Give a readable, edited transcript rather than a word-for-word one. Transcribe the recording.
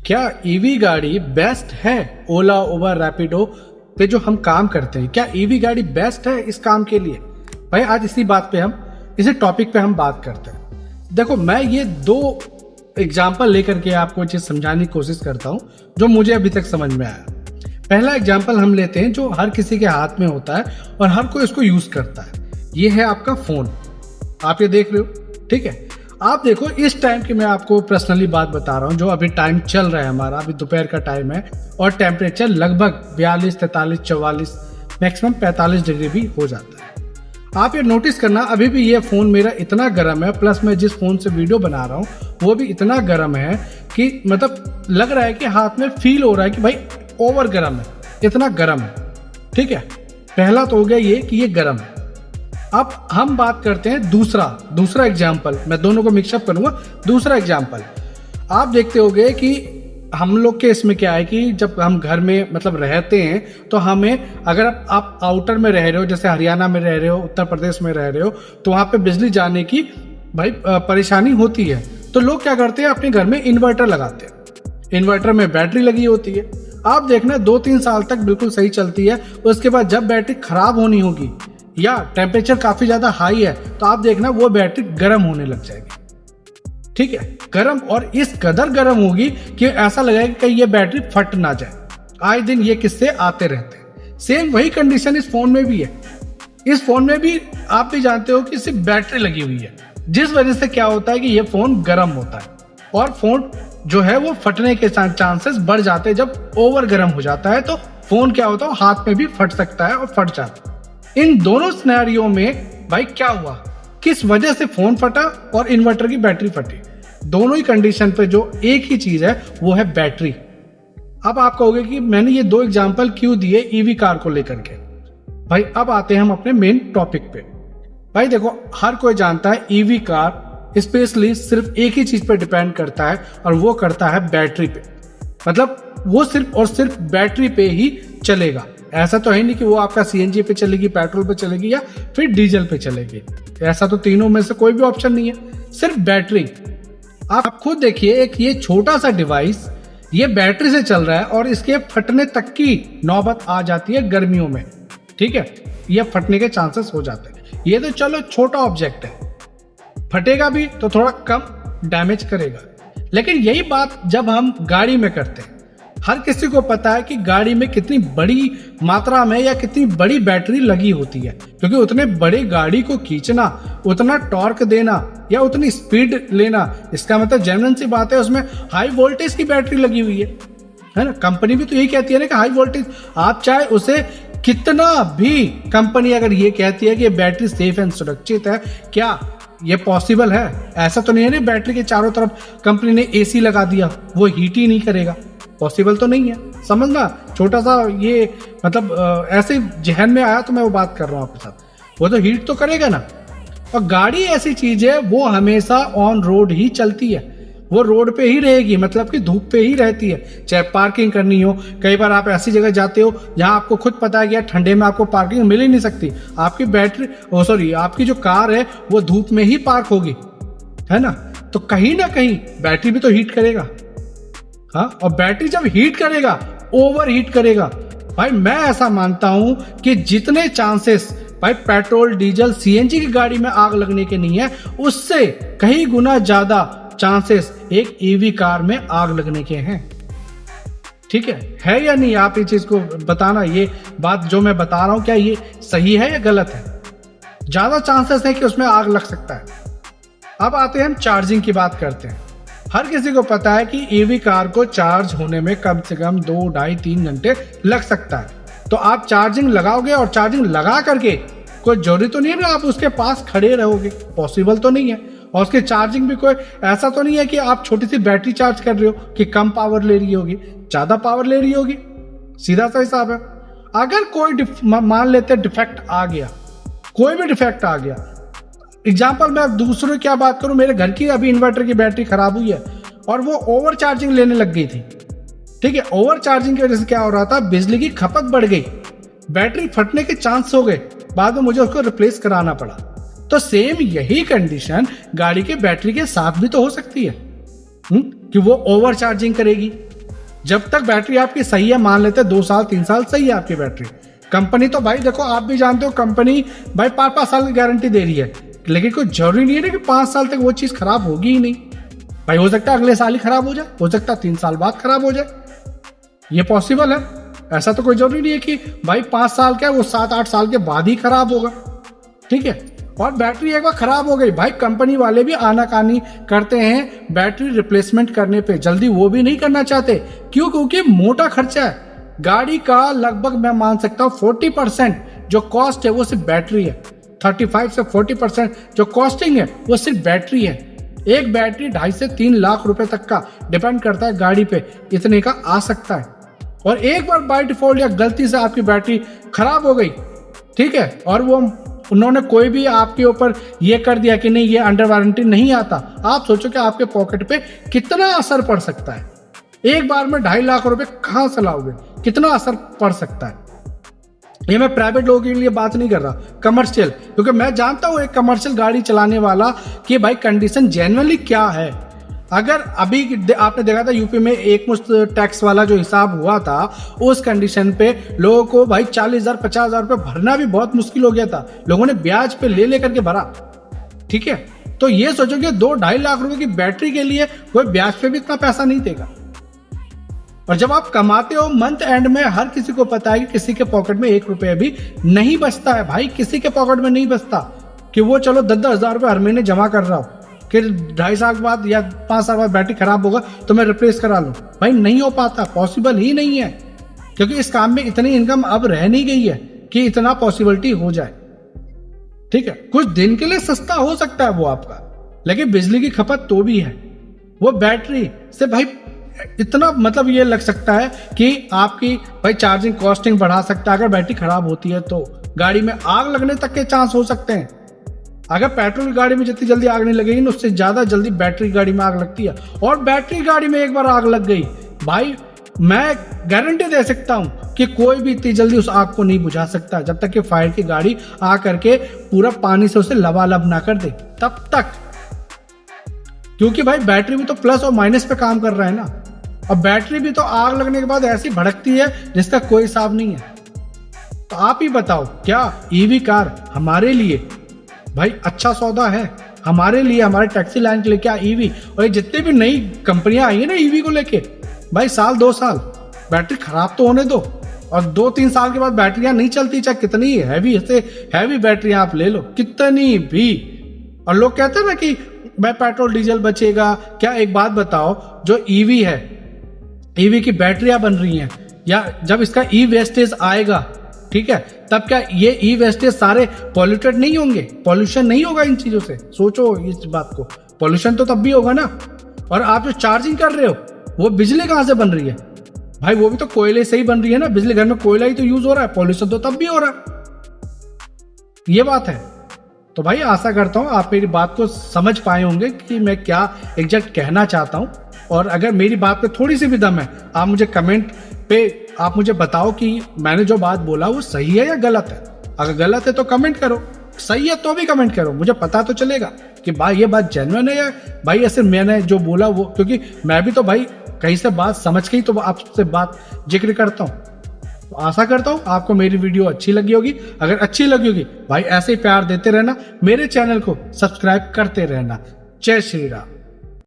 क्या ईवी गाड़ी बेस्ट है ओला उबर रैपिडो पे जो हम काम करते हैं? क्या ईवी गाड़ी बेस्ट है इस काम के लिए? भाई आज इसी टॉपिक पे हम बात करते हैं। देखो, मैं ये दो एग्जाम्पल लेकर के आपको चीज समझाने की कोशिश करता हूँ जो मुझे अभी तक समझ में आया। पहला एग्जाम्पल हम लेते हैं जो हर किसी के हाथ में होता है और हर कोई इसको यूज करता है। ये है आपका फोन। आप ये देख रहे हो, ठीक है। आप देखो, इस टाइम की मैं आपको पर्सनली बात बता रहा हूँ, जो अभी टाइम चल रहा है हमारा, अभी दोपहर का टाइम है और टेम्परेचर लगभग 42, 43, 44, मैक्सिमम 45 डिग्री भी हो जाता है। आप ये नोटिस करना, अभी भी ये फ़ोन मेरा इतना गर्म है, प्लस मैं जिस फ़ोन से वीडियो बना रहा हूँ वो भी इतना गर्म है कि मतलब लग रहा है कि हाथ में फील हो रहा है कि भाई ओवर गर्म है, इतना गर्म है, ठीक है। पहला तो हो गया ये कि ये गर्म है। अब हम बात करते हैं दूसरा एग्जाम्पल। मैं दोनों को मिक्सअप करूंगा। दूसरा एग्जाम्पल आप देखते होंगे कि हम लोग के इसमें क्या है कि जब हम घर में मतलब रहते हैं तो हमें, अगर आप आउटर में रह रहे हो, जैसे हरियाणा में रह रहे हो, उत्तर प्रदेश में रह रहे हो, तो वहाँ पे बिजली जाने की भाई परेशानी होती है। तो लोग क्या करते हैं, अपने घर में इन्वर्टर लगाते हैं। इन्वर्टर में बैटरी लगी होती है। आप देखना 2-3 साल तक बिल्कुल सही चलती है। उसके बाद जब बैटरी खराब होनी होगी या टेम्परेचर काफी ज्यादा हाई है तो आप देखना वो बैटरी गर्म होने लग जाएगी, ठीक है। गर्म, और इस कदर गर्म होगी कि ऐसा लगेगा कि ये बैटरी फट ना जाए। आए दिन ये किस्से आते रहते हैं। सेम वही कंडीशन इस फोन में भी है। इस फोन में भी आप भी जानते हो कि सिर्फ बैटरी लगी हुई है, जिस वजह से क्या होता है कि ये फोन गर्म होता है और फोन जो है वो फटने के चांसेस बढ़ जाते हैं। जब ओवर गर्म हो जाता है तो फोन क्या होता है, हाथ में भी फट सकता है और फट जाता है। इन दोनों सिनेरियो में भाई क्या हुआ, किस वजह से फोन फटा और इन्वर्टर की बैटरी फटी? दोनों ही कंडीशन पे जो एक ही चीज है वो है बैटरी। अब आप कहोगे कि मैंने ये दो एग्जांपल क्यों दिए ईवी कार को लेकर के? भाई अब आते हैं हम अपने मेन टॉपिक पे। भाई देखो, हर कोई जानता है ईवी कार स्पेशली सिर्फ एक ही चीज पे डिपेंड करता है और वो करता है बैटरी पे। मतलब वो सिर्फ और सिर्फ बैटरी पे ही चलेगा। ऐसा तो है नहीं कि वो आपका सीएनजी पे चलेगी, पेट्रोल पे चलेगी या फिर डीजल पे चलेगी। ऐसा तो तीनों में से कोई भी ऑप्शन नहीं है, सिर्फ बैटरी। आप खुद देखिए, एक ये छोटा सा डिवाइस ये बैटरी से चल रहा है और इसके फटने तक की नौबत आ जाती है गर्मियों में, ठीक है। ये फटने के चांसेस हो जाते हैं। ये तो चलो छोटा ऑब्जेक्ट है, फटेगा भी तो थोड़ा कम डैमेज करेगा। लेकिन यही बात जब हम गाड़ी में करते हैं, हर किसी को पता है कि गाड़ी में कितनी बड़ी मात्रा में या कितनी बड़ी बैटरी लगी होती है, क्योंकि उतने बड़े गाड़ी को खींचना, उतना टॉर्क देना या उतनी स्पीड लेना, इसका मतलब जेन्युइन सी बात है उसमें हाई वोल्टेज की बैटरी लगी हुई है ना। कंपनी भी तो यही कहती है ना कि हाई वोल्टेज, आप चाहे उसे कितना भी, कंपनी अगर ये कहती है कि बैटरी सेफ एंड सुरक्षित है, क्या ये पॉसिबल है? ऐसा तो नहीं है ना बैटरी के चारों तरफ कंपनी ने एसी लगा दिया, वो हीट ही नहीं करेगा। पॉसिबल तो नहीं है। समझना, छोटा सा ये मतलब ऐसे जहन में आया तो मैं वो बात कर रहा हूँ आपके साथ। वो तो हीट तो करेगा ना। और गाड़ी ऐसी चीज है वो हमेशा ऑन रोड ही चलती है, वो रोड पे ही रहेगी, मतलब कि धूप पे ही रहती है। चाहे पार्किंग करनी हो, कई बार आप ऐसी जगह जाते हो जहां आपको खुद पता है कि यार ठंडे में आपको पार्किंग मिल ही नहीं सकती, आपकी जो कार है वो धूप में ही पार्क होगी, है ना। तो कहीं ना कहीं बैटरी भी तो हीट करेगा। हाँ, और बैटरी जब हीट करेगा, ओवर हीट करेगा, भाई मैं ऐसा मानता हूं कि जितने चांसेस भाई पेट्रोल, डीजल, सीएनजी की गाड़ी में आग लगने के नहीं है, उससे कई गुना ज्यादा चांसेस एक ईवी कार में आग लगने के हैं, ठीक है या नहीं? आप इस चीज को बताना, ये बात जो मैं बता रहा हूं क्या ये सही है या गलत है? ज्यादा चांसेस है कि उसमें आग लग सकता है। अब आते हैं हम चार्जिंग की बात करते हैं। हर किसी को पता है कि ईवी कार को चार्ज होने में कम से कम 2, 2.5, 3 घंटे लग सकता है। तो आप चार्जिंग लगाओगे और चार्जिंग लगा करके कोई जरूरी तो नहीं है ना आप उसके पास खड़े रहोगे, पॉसिबल तो नहीं है। और उसके चार्जिंग भी कोई ऐसा तो नहीं है कि आप छोटी सी बैटरी चार्ज कर रहे हो कि कम पावर ले रही होगी, ज्यादा पावर ले रही होगी। सीधा सा हिसाब है। अगर कोई मान लेते डिफेक्ट आ गया, कोई भी डिफेक्ट आ गया, एग्जाम्पल मैं दूसरों की क्या बात करूं, मेरे घर की अभी इन्वर्टर की बैटरी खराब हुई है और वो ओवर चार्जिंग लेने लग गई थी, ठीक है। ओवर चार्जिंग की वजह से क्या हो रहा था, बिजली की खपत बढ़ गई, बैटरी फटने के चांस हो गए, बाद में मुझे उसको रिप्लेस कराना पड़ा। तो सेम यही कंडीशन गाड़ी के बैटरी के साथ भी तो हो सकती है कि वो ओवर चार्जिंग करेगी, जब तक बैटरी आपकी सही है, मान लेते 2 साल 3 साल सही है आपकी बैटरी, कंपनी तो भाई देखो आप भी जानते हो कंपनी भाई 5-5 साल की गारंटी दे रही है, लेकिन कोई जरूरी नहीं है ना कि 5 साल तक वो चीज खराब होगी ही नहीं। भाई हो सकता है अगले साल ही खराब हो जाए, हो सकता है 3 साल बाद खराब हो जाए, ये पॉसिबल है। ऐसा तो कोई जरूरी नहीं है कि भाई 5 साल क्या वो 7-8 साल के बाद ही खराब होगा, ठीक है। और बैटरी एक बार खराब हो गई भाई, कंपनी वाले भी आनाकानी करते हैं बैटरी रिप्लेसमेंट करने पे, जल्दी वो भी नहीं करना चाहते। क्यों? क्योंकि मोटा खर्चा है गाड़ी का, लगभग मैं मान सकता हूँ 40% जो कॉस्ट है वो सिर्फ बैटरी है। 35 से 40% जो कॉस्टिंग है वो सिर्फ बैटरी है। एक बैटरी 2.5 से 3 लाख रुपए तक का डिपेंड करता है गाड़ी पे, इतने का आ सकता है। और एक बार बाय डिफॉल्ट या गलती से आपकी बैटरी खराब हो गई, ठीक है, और वो उन्होंने कोई भी आपके ऊपर ये कर दिया कि नहीं ये अंडर वारंटी नहीं आता, आप सोचो कि आपके पॉकेट पे कितना असर पड़ सकता है। एक बार में 2.5 लाख रुपए कहां से लाओगे, कितना असर पड़ सकता है। ये मैं प्राइवेट लोगों के लिए बात नहीं कर रहा, कमर्शियल, क्योंकि मैं जानता हूं एक कमर्शियल गाड़ी चलाने वाला कि भाई कंडीशन जेन्युइनली क्या है। अगर अभी आपने देखा था यूपी में एक मुश्त टैक्स वाला जो हिसाब हुआ था, उस कंडीशन पे लोगों को भाई 40,000 50,000 रुपए भरना भी बहुत मुश्किल हो गया था, लोगों ने ब्याज पे ले लेकर के भरा, ठीक है। तो ये सोचो कि 2-2.5 लाख रुपए की बैटरी के लिए कोई ब्याज पे भी इतना पैसा नहीं देगा। और जब आप कमाते हो मंथ एंड में, हर किसी को पता है कि किसी के पॉकेट में 1 रुपया भी नहीं बचता है भाई, किसी के पॉकेट में नहीं बचता कि वो चलो 10-10 हजार रुपये हर महीने जमा कर रहा हो कि 2.5 साल बाद या 5 साल बाद बैटरी खराब होगा तो मैं रिप्लेस करा लूं। भाई नहीं हो पाता, पॉसिबल ही नहीं है, क्योंकि इस काम में इतनी इनकम अब रह नहीं गई है कि इतना पॉसिबिलिटी हो जाए, ठीक है। कुछ दिन के लिए सस्ता हो सकता है वो आपका, लेकिन बिजली की खपत तो भी है। वो बैटरी से भाई इतना मतलब ये लग सकता है कि आपकी भाई चार्जिंग कॉस्टिंग बढ़ा सकता है। अगर बैटरी खराब होती है तो गाड़ी में आग लगने तक के चांस हो सकते हैं। अगर पेट्रोल की गाड़ी में जितनी जल्दी आग नहीं लगेगी ना, उससे ज्यादा जल्दी बैटरी गाड़ी में आग लगती है। और बैटरी गाड़ी में एक बार आग लग गई भाई, मैं गारंटी दे सकता हूं कि कोई भी इतनी जल्दी उस आग को नहीं बुझा सकता जब तक कि फायर की गाड़ी आ करके पूरा पानी से उसे लबालब ना कर दे, तब तक। क्योंकि भाई बैटरी भी तो प्लस और माइनस पे काम कर रहा है ना, और बैटरी भी तो आग लगने के बाद ऐसी भड़कती है जिसका कोई हिसाब नहीं है। तो आप ही बताओ, क्या ईवी कार हमारे लिए भाई अच्छा सौदा है? हमारे लिए, हमारे टैक्सी लाइन के लिए क्या ईवी? और ये जितने भी नई कंपनियां आई है ना ईवी को लेके, भाई 1-2 साल बैटरी खराब तो होने दो, और 2-3 साल के बाद बैटरियां नहीं चलती, चाहे कितनी हैवी बैटरियां आप ले लो, कितनी भी। और लोग कहते हैं ना कि भाई पेट्रोल डीजल बचेगा। क्या एक बात बताओ, जो ईवी है, ईवी की बैटरियां बन रही हैं, या जब इसका ई वेस्टेज आएगा, ठीक है, तब क्या ये ई वेस्टेज सारे पॉल्यूटेड नहीं होंगे? पॉल्यूशन नहीं होगा इन चीजों से? सोचो इस बात को, पॉल्यूशन तो तब भी होगा ना। और आप जो चार्जिंग कर रहे हो वो बिजली कहां से बन रही है भाई? वो भी तो कोयले से ही बन रही है ना, बिजली घर में कोयला ही तो यूज हो रहा है, पॉल्यूशन तो तब भी हो रहा है। ये बात है। तो भाई आशा करता हूं आप मेरी बात को समझ पाए होंगे कि मैं क्या एग्जैक्ट कहना चाहता हूं। और अगर मेरी बात पे थोड़ी सी भी दम है, आप मुझे कमेंट पे आप मुझे बताओ कि मैंने जो बात बोला वो सही है या गलत है। अगर गलत है तो कमेंट करो, सही है तो भी कमेंट करो, मुझे पता तो चलेगा कि भाई ये बात जेन्युइन है या भाई ऐसे मैंने जो बोला वो, क्योंकि मैं भी तो भाई कहीं से बात समझ के ही तो आपसे बात जिक्र करता हूँ। तो आशा करता हूँ आपको मेरी वीडियो अच्छी लगी होगी। अगर अच्छी लगी होगी भाई ऐसे ही प्यार देते रहना, मेरे चैनल को सब्सक्राइब करते रहना। जय श्री राम।